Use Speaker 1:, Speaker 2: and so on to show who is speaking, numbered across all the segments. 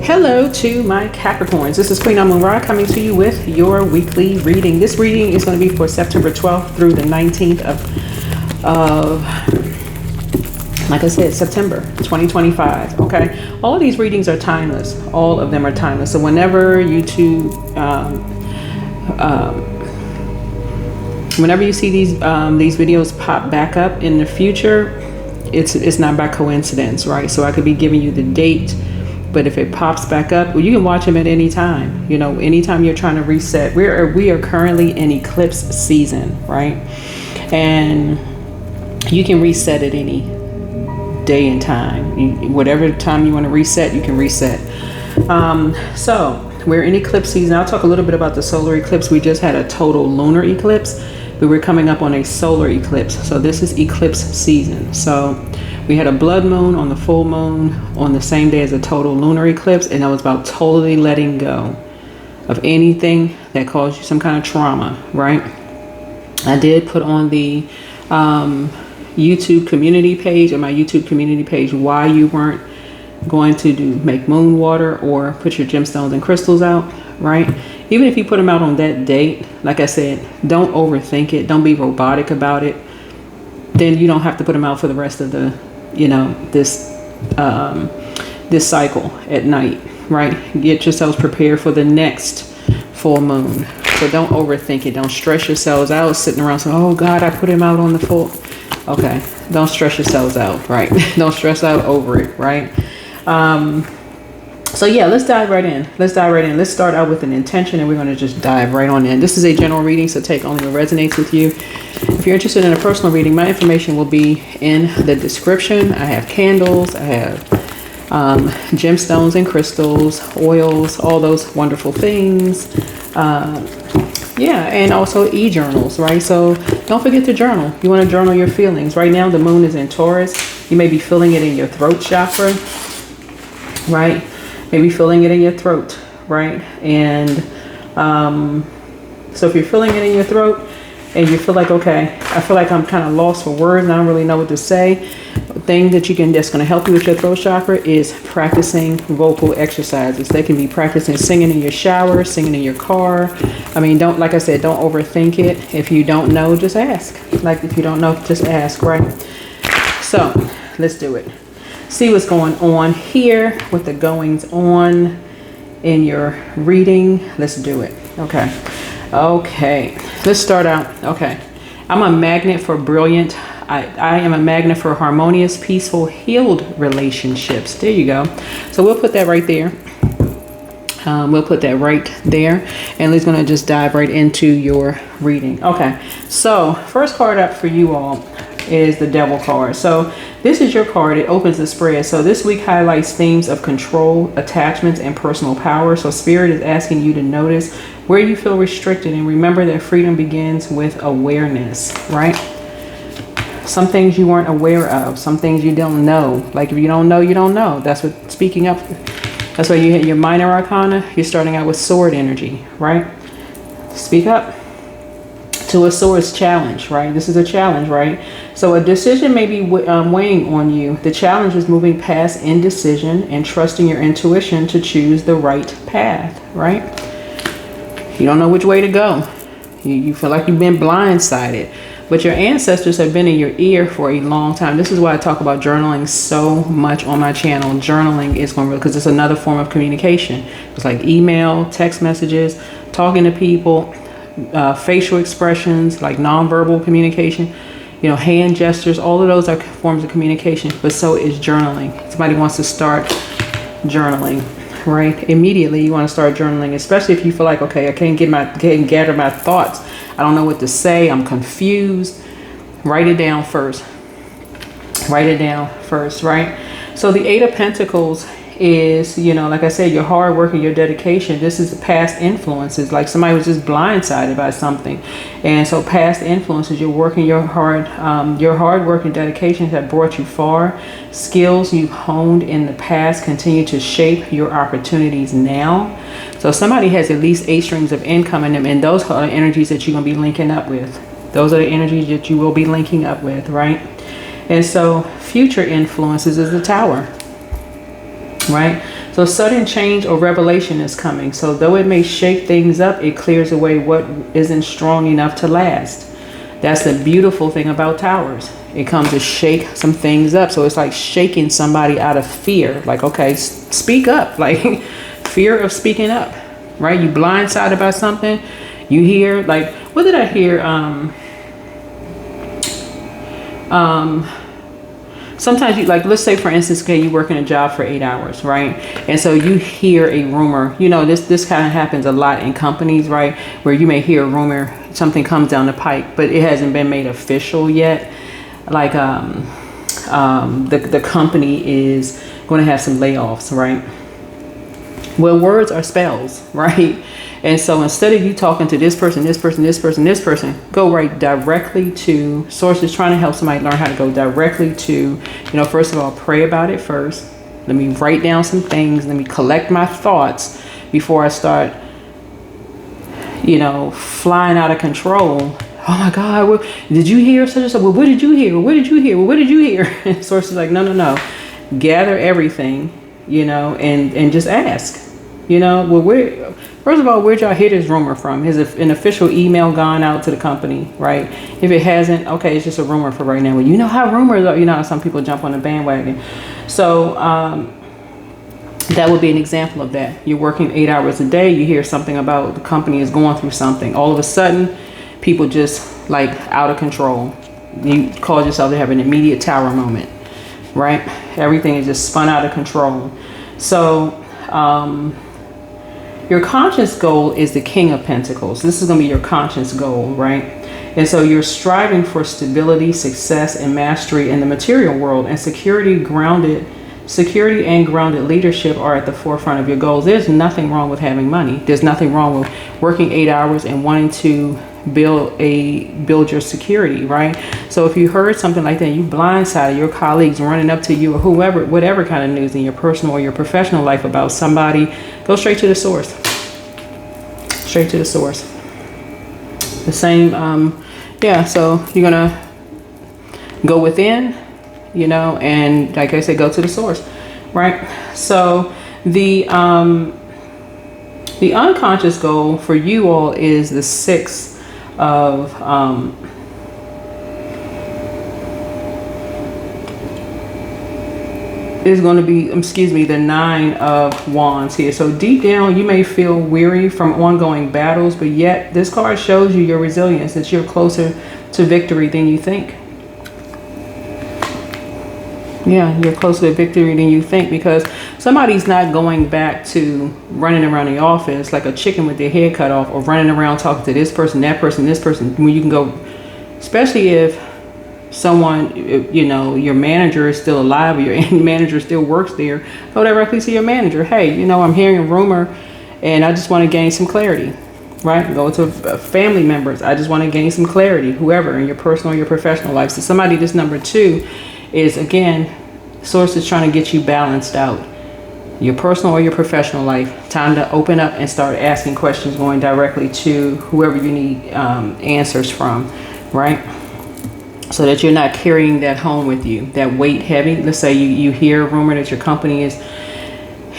Speaker 1: Hello to my Capricorns. This is Queen Amun-Ra coming to you with your weekly reading. This reading is going to be for September 12th through the 19th of like I said, September 2025. Okay, all of these readings are timeless. All of them are timeless. So whenever whenever you see these videos pop back up in the future, it's not by coincidence, right? So I could be giving you the date, but if it pops back up, well, you can watch them at any time. You know, anytime you're trying to reset. We are currently in eclipse season, right? And you can reset at any day and time. Whatever time you want to reset, you can reset. So we're in eclipse season. I'll talk a little bit about the solar eclipse. We just had a total lunar eclipse, but we're coming up on a solar eclipse. So this is eclipse season. So we had a blood moon on the full moon on the same day as a total lunar eclipse, and that was about totally letting go of anything that caused you some kind of trauma, right? I did put on the YouTube community page, my YouTube community page, why you weren't going to make moon water or put your gemstones and crystals out, right? Even if you put them out on that date, like I said, don't overthink it. Don't be robotic about it. Then you don't have to put them out for the rest of the, this cycle at night, right? Get yourselves prepared for the next full moon. So don't overthink it. Don't stress yourselves out sitting around saying, oh God, I put him out on the full. Okay, don't stress yourselves out, right? Don't stress out over it, right? So yeah, let's dive right in. Let's start out with an intention, and we're going to just dive right on in. This is a general reading, so take only what resonates with you. If you're interested in a personal reading, my information will be in the description. I have candles, I have gemstones and crystals, oils, all those wonderful things. And also e-journals, right? So don't forget to journal. You want to journal your feelings. Right now, the moon is in Taurus. You may be feeling it in your throat chakra, right? Maybe feeling it in your throat, right? And so if you're feeling it in your throat and you feel like, okay, I feel like I'm kind of lost for words and I don't really know what to say, the thing that's going to help you with your throat chakra is practicing vocal exercises. They can be practicing singing in your shower, singing in your car. I mean, like I said, don't overthink it. If you don't know, just ask. Like if you don't know, just ask, right? So let's do it. See what's going on here with the goings on in your reading. Let's do it. Okay. Let's start out. Okay. I'm a magnet for brilliant. I am a magnet for harmonious, peaceful, healed relationships. There you go. So we'll put that right there. We'll put that right there. And Lee's going to just dive right into your reading. Okay. So first card up for you all is the Devil card. So this is your card. It opens the spread. So this week highlights themes of control, attachments, and personal power. So Spirit is asking you to notice where you feel restricted, and remember that freedom begins with awareness, right? Some things you weren't aware of, some things you don't know. Like if you don't know, you don't know. That's what speaking up. That's why you hit your minor arcana. You're starting out with sword energy, right? Speak up. To a sword's challenge, right? This is a challenge, right? So a decision may be weighing on you. The challenge is moving past indecision and trusting your intuition to choose the right path, right? You don't know which way to go. You feel like you've been blindsided, but your ancestors have been in your ear for a long time. This is why I talk about journaling so much on my channel. Journaling is going to, because it's another form of communication. It's like email, text messages, talking to people, facial expressions, like nonverbal communication, hand gestures. All of those are forms of communication, but so is journaling. Somebody wants to start journaling, right? Immediately you want to start journaling, especially if you feel like, okay, I can't gather my thoughts. I don't know what to say. I'm confused. Write it down first. Right? So the Eight of Pentacles is, like I said, your hard work and your dedication. This is the past influences, like somebody was just blindsided by something. And so past influences, you're working your hard work and dedication have brought you far. Skills you've honed in the past continue to shape your opportunities now. So somebody has at least 8 streams of income in them, and those are the energies that you're going to be linking up with. Those are the energies that you will be linking up with, right? And so future influences is the Tower. right? So sudden change or revelation is coming. So though it may shake things up, it clears away what isn't strong enough to last. That's the beautiful thing about towers. It comes to shake some things up. So it's like shaking somebody out of fear. Like, okay, speak up. Like fear of speaking up, right? You blindsided by something. You hear, like, what did I hear? Sometimes you, like, let's say for instance, okay, you work in a job for 8 hours, right? And so you hear a rumor, you know, this kind of happens a lot in companies, right? Where you may hear a rumor, something comes down the pike, but it hasn't been made official yet. Like, the company is going to have some layoffs, right? Well, words are spells, right? And so instead of you talking to this person, go right directly to sources, trying to help somebody learn how to go directly to, you know, first of all, pray about it first. Let me write down some things. Let me collect my thoughts before I start, you know, flying out of control. Oh my God, what, did you hear such and such? Well, what did you hear? What did you hear? Well, what did you hear? And sources like, no. Gather everything, you know, and just ask, you know, well, first of all, where'd y'all hear this rumor from? Has an official email gone out to the company, right? If it hasn't, okay, it's just a rumor for right now. Well, you know how rumors are, you know, some people jump on the bandwagon. So that would be an example of that. You're working 8 hours a day. You hear something about the company is going through something. All of a sudden, people just like out of control. You cause yourself to have an immediate tower moment, right? Everything is just spun out of control. So, your conscious goal is the King of Pentacles. This is going to be your conscious goal, right? And so you're striving for stability, success, and mastery in the material world, and security and grounded leadership are at the forefront of your goals. There's nothing wrong with having money. There's nothing wrong with working 8 hours and wanting to build your security, right? So if you heard something like that, you blindsided your colleagues running up to you or whoever, whatever kind of news in your personal or your professional life about somebody, go straight to the source. Straight to the source. The same, so you're gonna go within, you know, and like I said, go to the source, right? So the unconscious goal for you all is the 6 of is going to be, the 9 of Wands here. So deep down, you may feel weary from ongoing battles, but yet this card shows you your resilience, that you're closer to victory than you think. Yeah, you're closer to victory than you think, because somebody's not going back to running around the office like a chicken with their head cut off, or running around talking to this person, that person, this person, when you can go, especially if someone, you know, your manager is still alive or your manager still works there, go directly to your manager. Hey, you know, I'm hearing a rumor and I just want to gain some clarity, right? Go to family members. I just want to gain some clarity, whoever, in your personal or your professional life. So somebody, this number 2 is, again, source is trying to get you balanced out. Your personal or your professional life. Time to open up and start asking questions, going directly to whoever you need answers from, right? So that you're not carrying that home with you, that weight heavy. Let's say you hear a rumor that your company is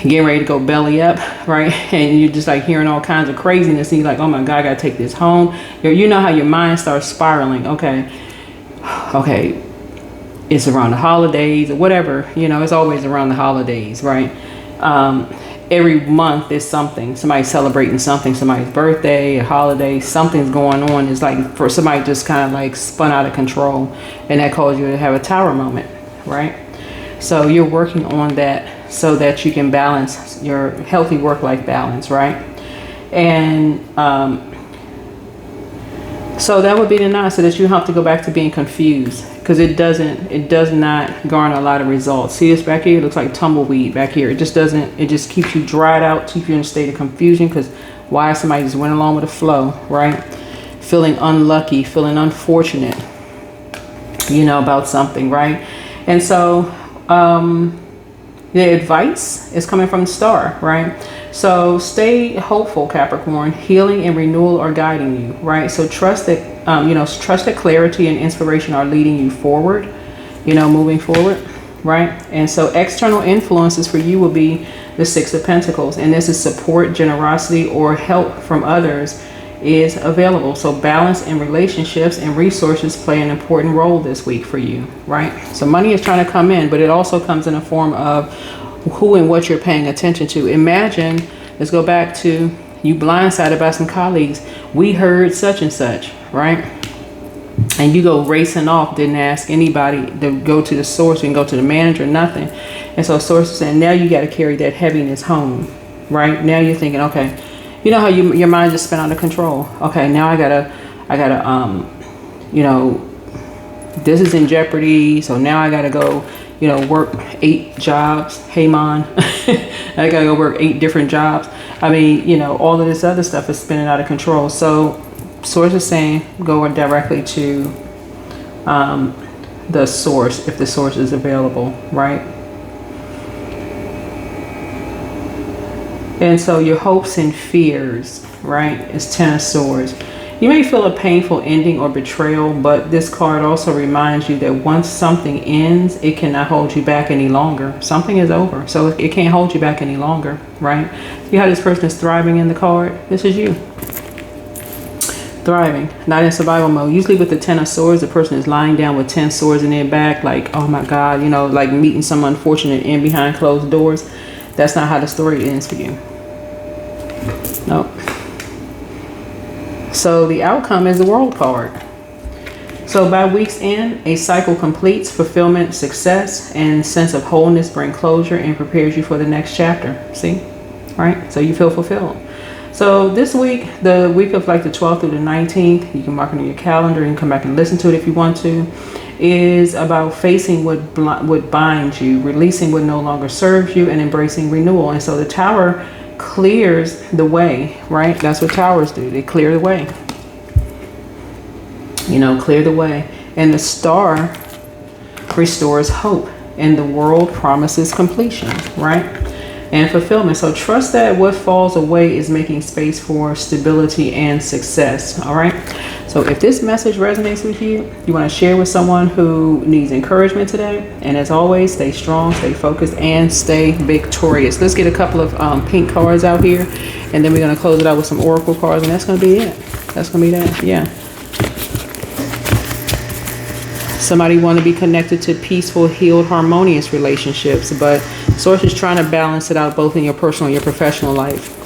Speaker 1: getting ready to go belly up, right? And you're just like hearing all kinds of craziness, and you're like, oh my God, I gotta take this home. You know how your mind starts spiraling. Okay, it's around the holidays or whatever, you know, it's always around the holidays, right? Every month is something, somebody's celebrating something, somebody's birthday, a holiday, something's going on. It's like for somebody just kind of like spun out of control, and that caused you to have a tower moment, right? So you're working on that so that you can balance your healthy work-life balance, right? And so that would be the 9, so that you have to go back to being confused, because it does not garner a lot of results. See this back here? It looks like tumbleweed back here. It just doesn't, it just keeps you dried out, keeps you in a state of confusion, because why somebody just went along with the flow, right? Feeling unlucky, feeling unfortunate, you know, about something, right? And so the advice is coming from the star, right? So stay hopeful, Capricorn. Healing and renewal are guiding you, right? So trust that, trust that clarity and inspiration are leading you forward, you know, moving forward. right? And so external influences for you will be the Six of Pentacles. And this is support, generosity, or help from others is available. So balance in relationships and resources play an important role this week for you, right? So money is trying to come in, but it also comes in a form of who and what you're paying attention to. Imagine, let's go back to you blindsided by some colleagues. We heard such and such, right? And you go racing off, didn't ask anybody to go to the source, you can go to the manager, nothing. And so source is saying, now you got to carry that heaviness home, right? Now you're thinking, okay, you know how your mind just spent out of control. Okay, now I gotta, you know, this is in jeopardy. So now I gotta go, you know, work 8 jobs. Hey, man, I gotta go work 8 different jobs. I mean, you know, all of this other stuff is spinning out of control. So source is saying go directly to the source if the source is available, right? And so your hopes and fears, right, is Ten of Swords. You may feel a painful ending or betrayal, but this card also reminds you that once something ends, it cannot hold you back any longer. Something is over, so it can't hold you back any longer, right? See how this person is thriving in the card? This is you. Thriving, not in survival mode. Usually with the Ten of Swords, the person is lying down with 10 swords in their back, like, oh my God, you know, like meeting some unfortunate end behind closed doors. That's not how the story ends for you. Nope. So the outcome is the World card. So by week's end, a cycle completes, fulfillment, success, and sense of wholeness bring closure and prepares you for the next chapter. See? Right? So you feel fulfilled. So this week, the week of like the 12th through the 19th, you can mark it on your calendar and come back and listen to it if you want to, is about facing what binds you, releasing what no longer serves you, and embracing renewal. And so the Tower clears the way, right? That's what towers do. They clear the way. You know, clear the way. And the Star restores hope. And the World promises completion, right? And fulfillment. So trust that what falls away is making space for stability and success. All right. So if this message resonates with you, you want to share with someone who needs encouragement today. And as always, stay strong, stay focused, and stay victorious. Let's get a couple of pink cards out here. And then we're going to close it out with some oracle cards. And that's going to be it. That's going to be that. Yeah. Somebody want to be connected to peaceful, healed, harmonious relationships, but source is trying to balance it out both in your personal and your professional life.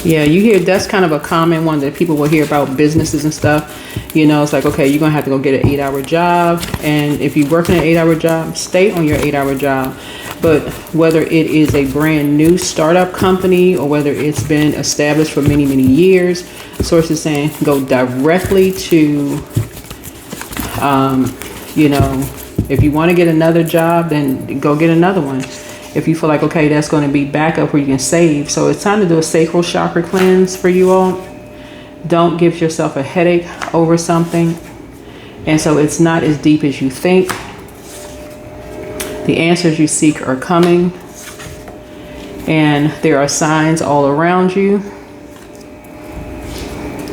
Speaker 1: Yeah, you hear that's kind of a common one that people will hear about businesses and stuff. You know, it's like, okay, you're going to have to go get an 8-hour job. And if you're working an 8-hour job, stay on your 8-hour job. But whether it is a brand new startup company or whether it's been established for many, many years, source is saying go directly to you know, if you want to get another job, then go get another one. If you feel like, okay, that's going to be backup where you can save. So it's time to do a sacral chakra cleanse for you all. Don't give yourself a headache over something. And so it's not as deep as you think. The answers you seek are coming. And there are signs all around you.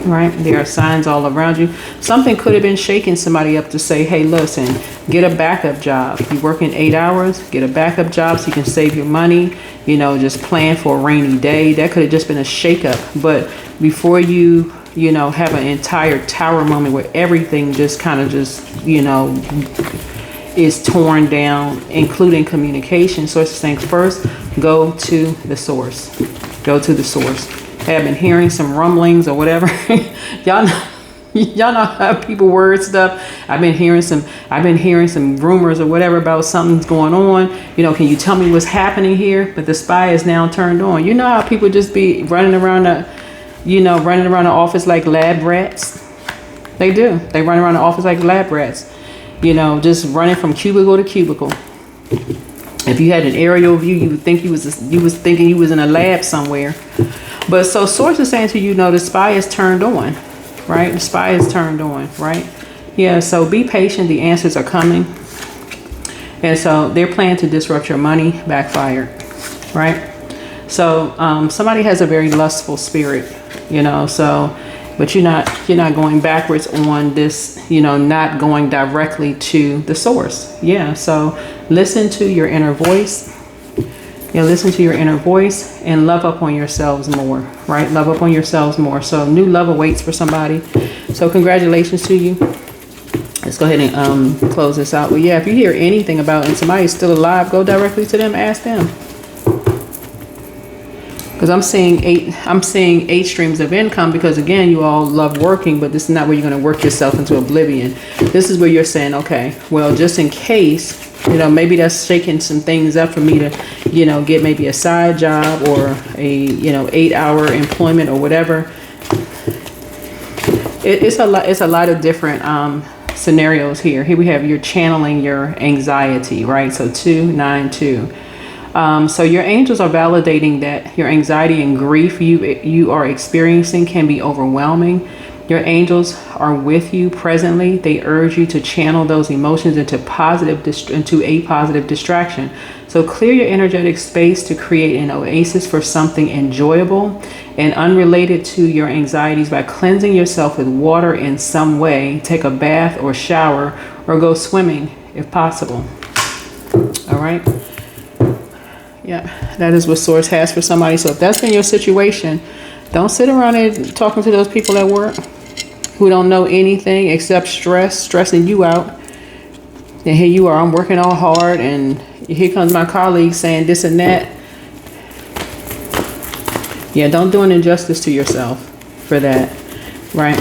Speaker 1: Right? There are signs all around you. Something could have been shaking somebody up to say, hey, listen, get a backup job. You're working 8 hours, get a backup job so you can save your money. You know, just plan for a rainy day. That could have just been a shakeup. But before you know, have an entire tower moment where everything just kind of just, you know, is torn down, including communication. Source is saying first, go to the source. Go to the source. Have been hearing some rumblings or whatever. y'all know how people word stuff. I've been hearing some rumors or whatever about something's going on. You know, can you tell me what's happening here? But the spy is now turned on. You know how people just be running around the office like lab rats. They do. They run around the office like lab rats. You know, just running from cubicle to cubicle. If you had an aerial view, you would think you was thinking you was in a lab somewhere. But so source is saying to you, no, the spy is turned on, right? The spy is turned on, right? Yeah, so be patient. The answers are coming. And so their plan to disrupt your money backfired, right? So somebody has a very lustful spirit, you know, so But you're not going backwards on this, not going directly to the source. Yeah, so listen to your inner voice. Listen to your inner voice and love up on yourselves more, right? Love up on yourselves more. So new love awaits for somebody. So congratulations to you. Let's go ahead and close this out. Well, yeah, if you hear anything about and somebody's still alive, go directly to them, ask them. Because I'm seeing eight streams of income, because again, you all love working, but this is not where you're going to work yourself into oblivion. This is where you're saying, okay, well, just in case, maybe that's shaking some things up for me to, get maybe a side job or a, 8-hour employment or whatever. It's a lot of different scenarios here. Here we have you're channeling your anxiety, right? So 292. So your angels are validating that your anxiety and grief you are experiencing can be overwhelming. Your angels are with you presently. They urge you to channel those emotions into a positive distraction. So clear your energetic space to create an oasis for something enjoyable and unrelated to your anxieties by cleansing yourself with water in some way. Take a bath or shower or go swimming if possible. All right. Yeah, that is what Source has for somebody. So if that's been your situation, don't sit around and talking to those people at work who don't know anything except stressing you out. And here you are, I'm working all hard, and here comes my colleague saying this and that. Yeah, don't do an injustice to yourself for that, right?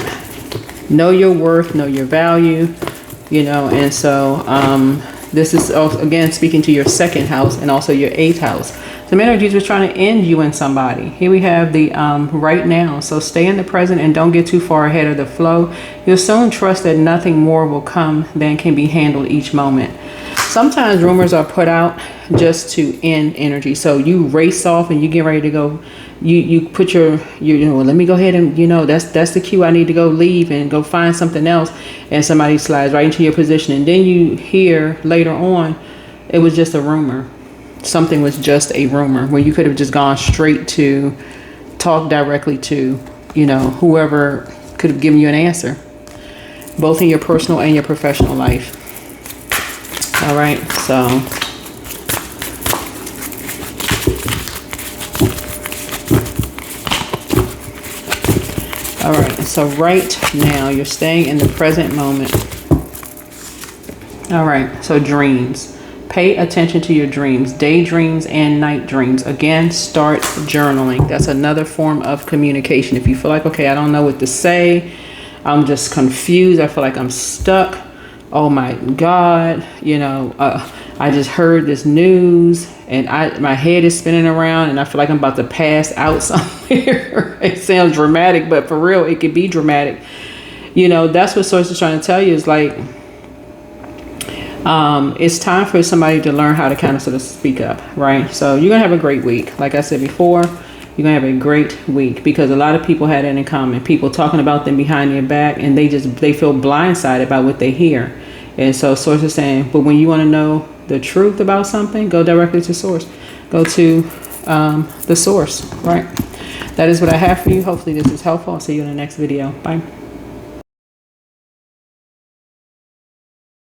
Speaker 1: Know your worth, know your value, and so this is also, again, speaking to your second house and also your 8th house. Some energies was trying to end you and somebody. Here we have the right now. So stay in the present and don't get too far ahead of the flow. You'll soon trust that nothing more will come than can be handled each moment. Sometimes rumors are put out just to end energy. So you race off and you get ready to go. You put well, let me go ahead and, that's the cue. I need to go leave and go find something else. And somebody slides right into your position. And then you hear later on, it was just a rumor. Something was just a rumor where you could have just gone straight to talk directly to, whoever could have given you an answer, both in your personal and your professional life. All right. So all right, so right now you're staying in the present moment. All right, so dreams. Pay attention to your dreams, daydreams and night dreams. Again, start journaling. That's another form of communication. If you feel like, okay, I don't know what to say, I'm just confused, I feel like I'm stuck. Oh my God, I just heard this news and my head is spinning around and I feel like I'm about to pass out somewhere. It sounds dramatic, but for real, it could be dramatic. That's what Source is trying to tell you, is like, it's time for somebody to learn how to kind of sort of speak up, right? So you're going to have a great week. Like I said before, you're going to have a great week, because a lot of people had that in common. People talking about them behind their back, and they feel blindsided by what they hear. And so Source is saying, but when you want to know the truth about something, go directly to Source. Go to the source, right? That is what I have for you. Hopefully this is helpful. I'll see you in the next video. Bye.